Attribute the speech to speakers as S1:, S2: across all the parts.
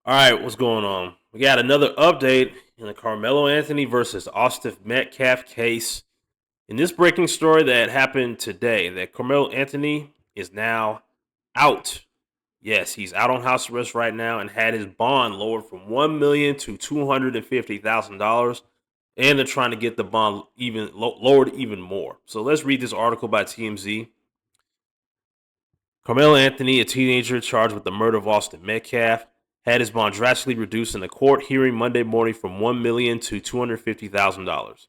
S1: All right, what's going on? We got another update in the Carmelo Anthony versus Austin Metcalf case. In this breaking story that happened today, that Carmelo Anthony is now out. Yes, he's out on house arrest right now and had his bond lowered from $1 million to $250,000, and they're trying to get the bond even lowered even more. So let's read this article by TMZ. Karmelo Anthony, a teenager charged with the murder of Austin Metcalf, had his bond drastically reduced in a court hearing Monday morning from $1 million to $250,000.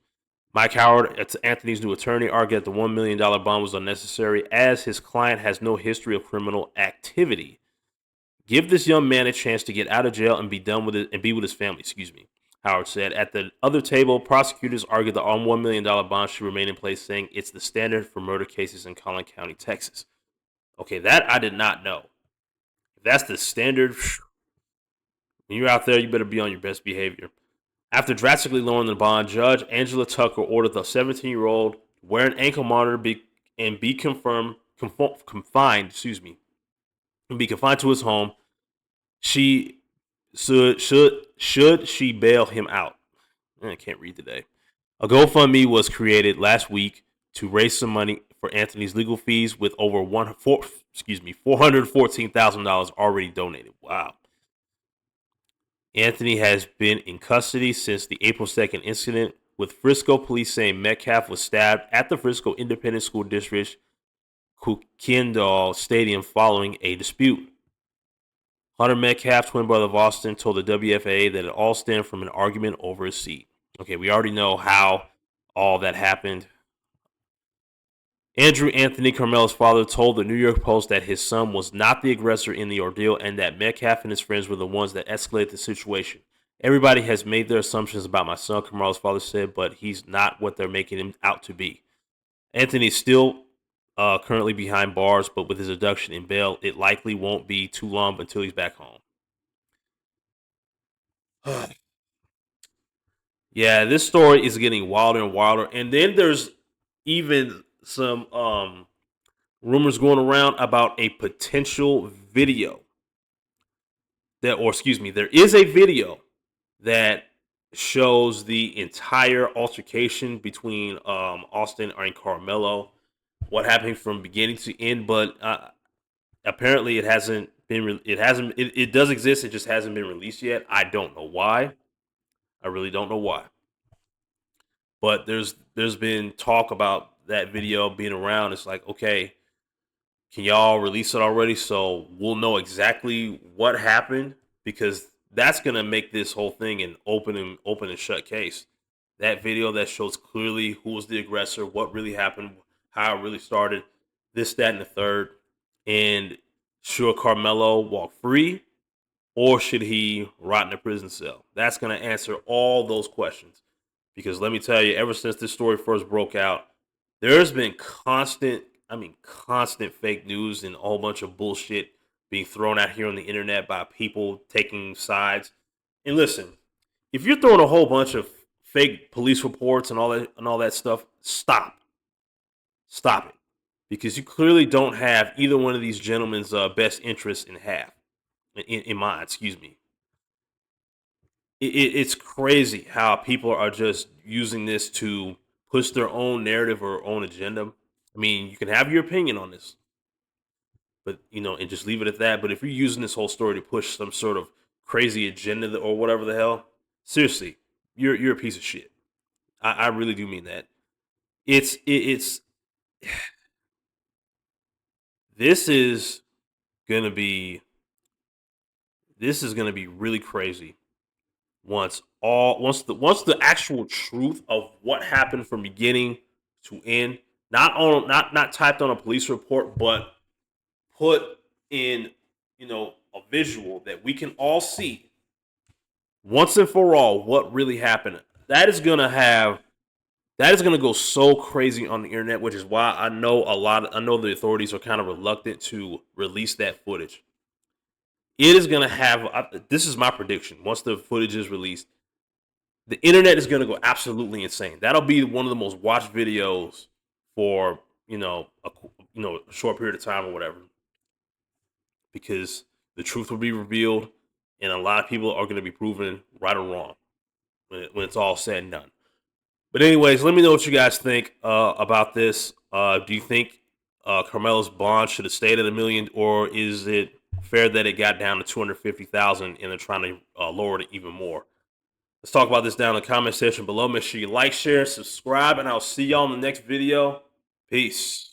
S1: Mike Howard, Anthony's new attorney, argued that the $1 million bond was unnecessary as his client has no history of criminal activity. Give this young man a chance to get out of jail and be done with it and be with his family. Howard said. At the other table, prosecutors argued the $1 million bond should remain in place, saying it's the standard for murder cases in Collin County, Texas. Okay, that I did not know. If that's the standard, when you're out there, you better be on your best behavior. After drastically lowering the bond, Judge Angela Tucker ordered the 17-year-old to wear an ankle monitor and be confined, and be confined to his home. She should she bail him out? I can't read today. A GoFundMe was created last week to raise some money for Anthony's legal fees, with over $414,000 already donated. Wow. Anthony has been in custody since the April 2nd incident, with Frisco police saying Metcalf was stabbed at the Frisco Independent School District Kukendall Stadium following a dispute. Hunter Metcalf, twin brother of Austin, told the WFAA that it all stemmed from an argument over a seat. Okay, we already know how all that happened. Andrew Anthony, Carmelo's father, told the New York Post that his son was not the aggressor in the ordeal and that Metcalf and his friends were the ones that escalated the situation. Everybody has made their assumptions about my son, Carmelo's father said, but he's not what they're making him out to be. Anthony's still currently behind bars, but with his abduction in bail, it likely won't be too long until he's back home. Yeah, this story is getting wilder and wilder. And then there's even some rumors going around about a potential video there is a video that shows the entire altercation between Austin and Carmelo, what happened from beginning to end. But apparently, it hasn't been. It does exist. It just hasn't been released yet. I don't know why. I really don't know why. But there's been talk about that video being around. It's like, okay, can y'all release it already so we'll know exactly what happened? Because that's gonna make this whole thing an open and shut case. That video that shows clearly who was the aggressor, what really happened, how it really started, this, that, and the third. And should Carmelo walk free or should he rot in a prison cell? That's gonna answer all those questions. Because let me tell you, ever since this story first broke out, there's been constant fake news and a whole bunch of bullshit being thrown out here on the internet by people taking sides. And listen, if you're throwing a whole bunch of fake police reports and all that stuff, stop it, because you clearly don't have either one of these gentlemen's best interests in mind. Excuse me. It's crazy how people are just using this to push their own narrative or own agenda. I mean, you can have your opinion on this, but and just leave it at that. But if you're using this whole story to push some sort of crazy agenda or whatever the hell, seriously, you're a piece of shit. I really do mean that. It's this is gonna be really crazy once the actual truth of what happened from beginning to end, not typed on a police report, but put in a visual that we can all see once and for all what really happened. That is gonna go so crazy on the internet, which is why I know the authorities are kind of reluctant to release that footage. It is gonna have this is my prediction. Once the footage is released, the internet is going to go absolutely insane. That'll be one of the most watched videos for a short period of time or whatever, because the truth will be revealed. and a lot of people are going to be proven right or wrong when it's all said and done. But anyways, let me know what you guys think about this. Do you think Carmelo's bond should have stayed at $1 million, or is it fair that it got down to 250,000 and they're trying to lower it even more? Let's talk about this down in the comment section below. Make sure you like, share, subscribe, and I'll see y'all in the next video. Peace.